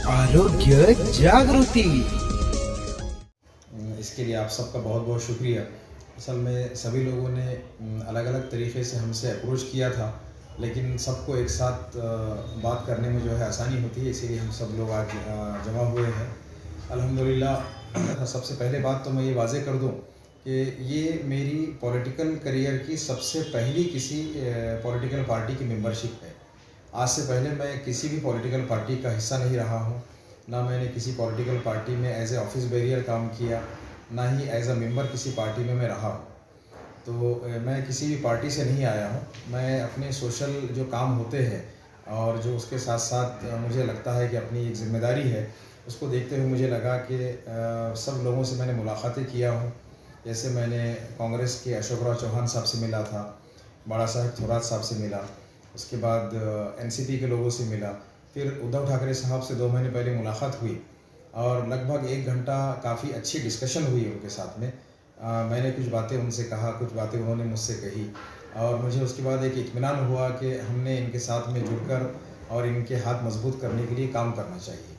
आरोग्य जागृति। इसके लिए आप सबका बहुत बहुत शुक्रिया। असल में सभी लोगों ने अलग अलग तरीक़े से हमसे अप्रोच किया था, लेकिन सबको एक साथ बात करने में जो है आसानी होती है, इसीलिए हम सब लोग आज जमा हुए हैं। अल्हम्दुलिल्लाह। सबसे पहले बात तो मैं ये वाज़ेह कर दूं कि ये मेरी पॉलिटिकल करियर की सबसे पहली किसी पॉलिटिकल पार्टी की मेंबरशिप है। आज से पहले मैं किसी भी पॉलिटिकल पार्टी का हिस्सा नहीं रहा हूँ, ना मैंने किसी पॉलिटिकल पार्टी में एज ए ऑफिस बैरियर काम किया, ना ही एज अ मेंबर किसी पार्टी में मैं रहा हूँ। तो मैं किसी भी पार्टी से नहीं आया हूँ। मैं अपने सोशल जो काम होते हैं और जो उसके साथ साथ मुझे लगता है कि अपनी एक ज़िम्मेदारी है, उसको देखते हुए मुझे लगा कि सब लोगों से मैंने मुलाकातें किया हूँ। जैसे मैंने कांग्रेस के अशोक राव चौहान साहब से मिला था, बाला साहब थोराट साहब से मिला, उसके बाद एनसीपी के लोगों से मिला, फिर उद्धव ठाकरे साहब से 2 महीने पहले मुलाकात हुई और लगभग 1 घंटा काफ़ी अच्छी डिस्कशन हुई उनके साथ में। मैंने कुछ बातें उनसे कहा, कुछ बातें उन्होंने मुझसे कही और मुझे उसके बाद एक इत्मीनान हुआ कि हमने इनके साथ में जुड़कर और इनके हाथ मजबूत करने के लिए काम करना चाहिए।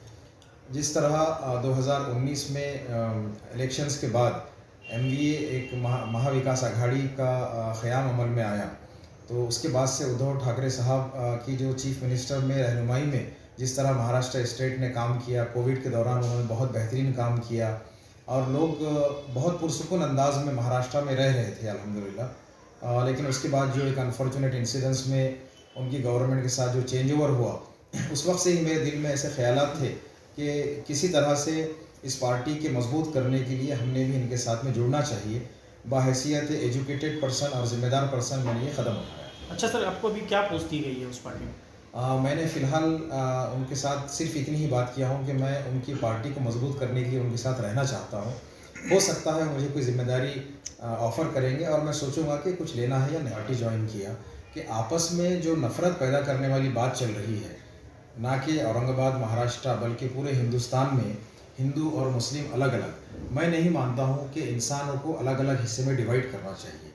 जिस तरह 2019 में इलेक्शंस के बाद एमवीए एक महाविकास आघाड़ी का क़याम अमल में आया, तो उसके बाद से उद्धव ठाकरे साहब की जो चीफ मिनिस्टर में रहनुमाई में जिस तरह महाराष्ट्र स्टेट ने काम किया, कोविड के दौरान उन्होंने बहुत बेहतरीन काम किया और लोग बहुत पुरसुकून अंदाज में महाराष्ट्र में रह रहे थे अल्हम्दुलिल्लाह। लेकिन उसके बाद जो एक अनफॉर्चुनेट इंसिडेंट्स में उनकी गवर्नमेंट के साथ जो चेंज ओवर हुआ, उस वक्त से ही मेरे दिल में ऐसे ख़यालात थे कि किसी तरह से इस पार्टी के मजबूत करने के लिए हमने भी इनके साथ में जुड़ना चाहिए। बाहैसियत एजुकेटेड पर्सन और ज़िम्मेदार पर्सन मैंने ये कदम उठाया। अच्छा सर, आपको अभी क्या पोस्ट दी गई है उस पार्टी में? मैंने फ़िलहाल उनके साथ सिर्फ इतनी ही बात किया हूँ कि मैं उनकी पार्टी को मजबूत करने के लिए उनके साथ रहना चाहता हूँ। हो सकता है मुझे कोई ज़िम्मेदारी ऑफ़र करेंगे और मैं सोचूंगा कि कुछ लेना है या नहीं। पार्टी ज्वाइन किया कि आपस में जो नफ़रत पैदा करने वाली बात चल रही है, ना कि औरंगाबाद महाराष्ट्र बल्कि पूरे हिंदुस्तान में हिंदू और मुस्लिम अलग अलग, मैं नहीं मानता हूँ कि इंसानों को अलग अलग हिस्से में डिवाइड करना चाहिए।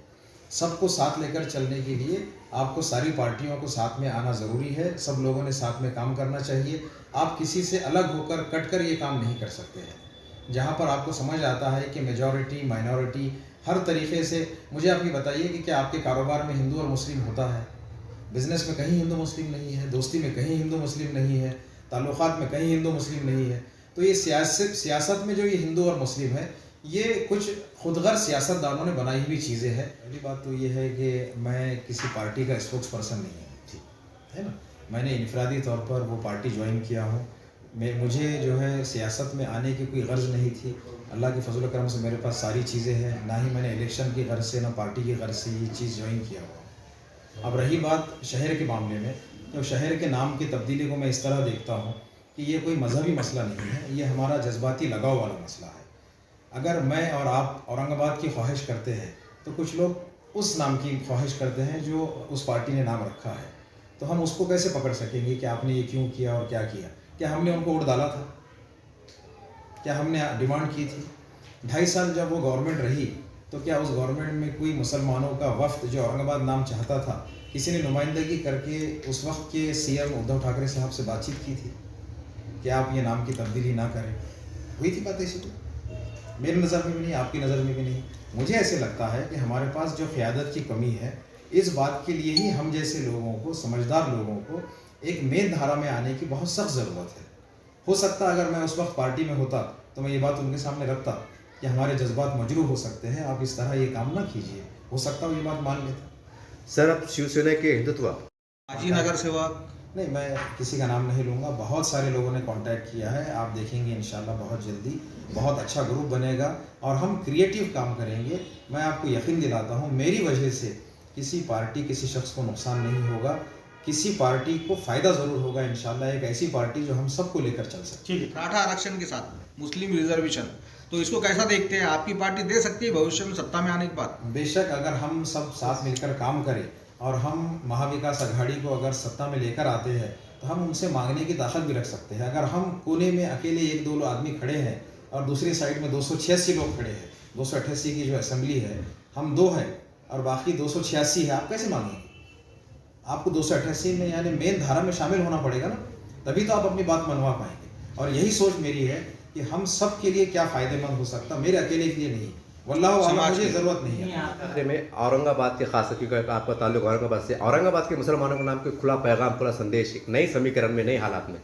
सबको साथ लेकर चलने के लिए आपको सारी पार्टियों को साथ में आना ज़रूरी है। सब लोगों ने साथ में काम करना चाहिए। आप किसी से अलग होकर कट कर ये काम नहीं कर सकते हैं। जहाँ पर आपको समझ आता है कि मेजॉरिटी माइनॉरिटी हर तरीक़े से, मुझे आप ये बताइए कि क्या आपके कारोबार में हिंदू और मुस्लिम होता है? बिज़नेस में कहीं हिंदू मुस्लिम नहीं है, दोस्ती में कहीं हिंदू मुस्लिम नहीं है, ताल्लुक़ात में कहीं हिंदू मुस्लिम नहीं है। तो ये सियासत में जो ये हिंदू और मुस्लिम है, ये कुछ खुदगर्ज़ सियासतदानों ने बनाई हुई चीज़ें हैं। पहली बात तो ये है कि मैं किसी पार्टी का स्पोक्स पर्सन नहीं हूँ, ठीक है ना। मैंने इनफरादी तौर पर वो पार्टी ज्वाइन किया हूँ। मुझे जो है सियासत में आने की कोई गर्ज़ नहीं थी। अल्लाह के फजल करम से मेरे पास सारी चीज़ें हैं, ना ही मैंने इलेक्शन की गर्ज़ से ना पार्टी की गर्ज़ से ये चीज़ ज्वाइन किया हुआ। अब रही बात शहर के मामले में, तो शहर के नाम की तब्दीली को मैं इस तरह देखता हूँ कि ये कोई मजहबी मसला नहीं है, ये हमारा जज्बाती लगाव वाला मसला है। अगर मैं और आप औरंगाबाद की ख्वाहिश करते हैं, तो कुछ लोग उस नाम की ख्वाहिश करते हैं जो उस पार्टी ने नाम रखा है, तो हम उसको कैसे पकड़ सकेंगे कि आपने ये क्यों किया और क्या किया? क्या हमने उनको वोट डाला था? क्या हमने डिमांड की थी? 2.5 साल जब वो गवर्नमेंट रही, तो क्या उस गवर्नमेंट में कोई मुसलमानों का वफ्द जो औरंगाबाद नाम चाहता था, किसी ने नुमाइंदगी करके उस वक्त के सीएम उद्धव ठाकरे साहब से बातचीत की थी कि आप ये नाम की तब्दीली ना करें? हुई थी बात ऐसी? तो मेरी नज़र में भी नहीं, आपकी नज़र में भी नहीं। मुझे ऐसे लगता है कि हमारे पास जो क़यादत की कमी है, इस बात के लिए ही हम जैसे लोगों को, समझदार लोगों को एक मेन धारा में आने की बहुत सख्त ज़रूरत है। हो सकता अगर मैं उस वक्त पार्टी में होता तो मैं ये बात उनके सामने रखता कि हमारे जज्बात मजरूह हो सकते हैं, आप इस तरह ये काम ना कीजिए। हो सकता वो ये बात मान लेता। सर, आप शिवसेना के हिंदुत्व माजी नगर सेवक नहीं, मैं किसी का नाम नहीं लूँगा। बहुत सारे लोगों ने कांटेक्ट किया है, आप देखेंगे इंशाल्लाह बहुत जल्दी बहुत अच्छा ग्रुप बनेगा और हम क्रिएटिव काम करेंगे। मैं आपको यकीन दिलाता हूँ, मेरी वजह से किसी पार्टी, किसी शख्स को नुकसान नहीं होगा, किसी पार्टी को फ़ायदा ज़रूर होगा इंशाल्लाह। एक ऐसी पार्टी जो हम सबको लेकर चल सकते हैं। ठीक है, मराठा आरक्षण के साथ मुस्लिम रिजर्वेशन, तो इसको कैसा देखते हैं? आपकी पार्टी दे सकती है भविष्य में सत्ता में आने के बाद? बेशक, अगर हम सब साथ मिलकर काम करें और हम महाविकास आघाड़ी को अगर सत्ता में लेकर आते हैं, तो हम उनसे मांगने की ताकत भी रख सकते हैं। अगर हम कोने में अकेले 1-2 आदमी खड़े हैं और दूसरी साइड में 286 लोग खड़े हैं, 288 की जो असेंबली है, हम 2 हैं और बाकी 286 है, आप कैसे मांगेंगे? आपको 288 में यानी मेन धारा में शामिल होना पड़ेगा ना, तभी तो आप अपनी बात मनवा पाएंगे। और यही सोच मेरी है कि हम सब के लिए क्या फ़ायदेमंद हो सकता, मेरे अकेले के लिए नहीं, वल्लाह आलम, मुझे ज़रूरत नहीं है। में औरंगाबाद के खास क्योंकि आपका ताल्लुक औरंगाबाद से, औरंगाबाद के मुसलमानों के नाम के खुला पैगाम, खुला संदेश एक नई समीकरण में, नए हालात में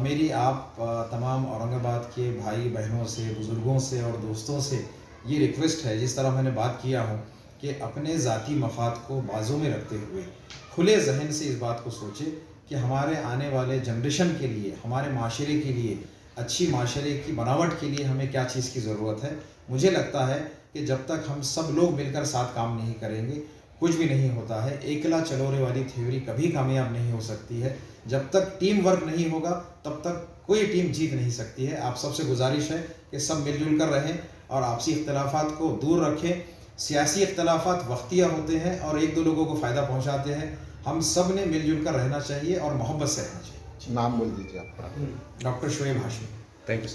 मेरी आप तमाम औरंगाबाद के भाई बहनों से, बुज़ुर्गों से और दोस्तों से ये रिक्वेस्ट है, जिस तरह मैंने बात किया हूँ, कि अपने ज़ाती मफाद को बाजू में रखते हुए खुले जहन से इस बात को सोचे कि हमारे आने वाले जनरेशन के लिए, हमारे माशरे के लिए, अच्छी माशरे की बनावट के लिए हमें क्या चीज़ की ज़रूरत है। मुझे लगता है कि जब तक हम सब लोग मिलकर साथ काम नहीं करेंगे, कुछ भी नहीं होता है। एकला चलोरे वाली थ्योरी कभी कामयाब नहीं हो सकती है। जब तक टीम वर्क नहीं होगा तब तक कोई टीम जीत नहीं सकती है। आप सबसे गुजारिश है कि सब मिलजुल कर रहें और आपसी इख्तलाफात को दूर रखें। सियासी इख्तलाफात वक्तिया होते हैं और एक दो लोगों को फ़ायदा पहुंचाते हैं। हम सब ने मिलजुल कर रहना चाहिए और मोहब्बत से रहना चाहिए। नाम बोल दीजिए आपका। Doctor Shoaib Hashmi thank you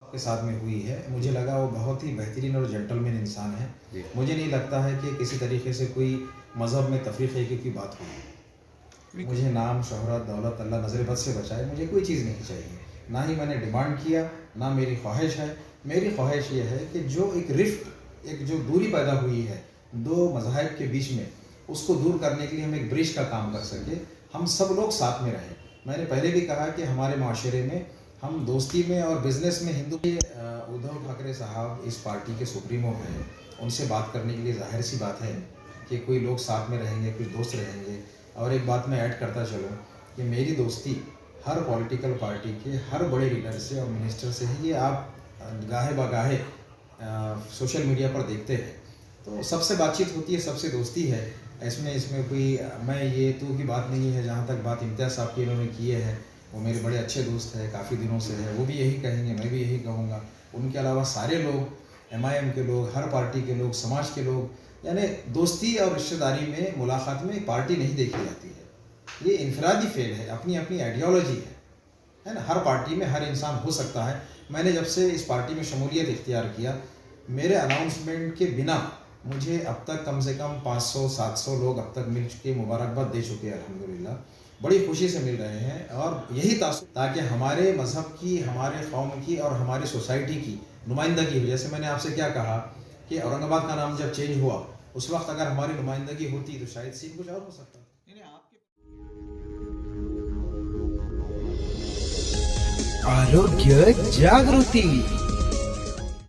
के साथ में हुई है। मुझे लगा वो बहुत ही बेहतरीन और जेंटलमैन इंसान है। मुझे नहीं लगता है कि किसी तरीके से कोई मज़हब में तफरीक़े की बात हुई। मुझे नाम, शोहरत, दौलत अल्लाह नज़र बद से बचाए, मुझे कोई चीज़ नहीं चाहिए। ना ही मैंने डिमांड किया, ना मेरी ख्वाहिश है। मेरी ख्वाहिश ये है कि जो एक रिफ्ट, एक जो दूरी पैदा हुई है दो मज़ाहिब के बीच में, उसको दूर करने के लिए हम एक ब्रिज का काम कर सके, हम सब लोग साथ में रहें। मैंने पहले भी कहा कि हमारे माशरे में हम दोस्ती में और बिज़नेस में हिंदू के उद्धव ठाकरे साहब इस पार्टी के सुप्रीमो हैं। उनसे बात करने के लिए जाहिर सी बात है कि कोई लोग साथ में रहेंगे, कुछ दोस्त रहेंगे। और एक बात मैं ऐड करता चलूँ कि मेरी दोस्ती हर पॉलिटिकल पार्टी के हर बड़े लीडर से और मिनिस्टर से है। ये आप गाहे बगाहे सोशल मीडिया पर देखते हैं, तो सबसे बातचीत होती है, सबसे दोस्ती है। इसमें कोई मैं ये तू की बात नहीं है। जहाँ तक बात इम्तियाज़ साहब की इन्होंने की है, वो मेरे बड़े अच्छे दोस्त हैं, काफ़ी दिनों से है। वो भी यही कहेंगे, मैं भी यही कहूँगा। उनके अलावा सारे लोग, MIM के लोग, हर पार्टी के लोग, समाज के लोग, यानी दोस्ती और रिश्तेदारी में, मुलाकात में पार्टी नहीं देखी जाती है। ये इनफरादी फेल है, अपनी अपनी आइडियोलॉजी है ना। हर पार्टी में हर इंसान हो सकता है। मैंने जब से इस पार्टी में शमूलियत इख्तियार किया, मेरे अनाउंसमेंट के बिना मुझे अब तक कम से कम 500-700 लोग अब तक मिल चुके, मुबारकबाद दे चुके हैं। अल्हम्दुलिल्लाह बड़ी खुशी से मिल रहे हैं। और यही ताकि हमारे मज़हब की, हमारे कौम की और हमारी सोसाइटी की नुमाइंदगी हो। जैसे मैंने आपसे क्या कहा कि औरंगाबाद का नाम जब चेंज हुआ, उस वक्त अगर हमारी नुमाइंदगी होती तो शायद सीन कुछ और हो सकता। आरोग्य जागृति।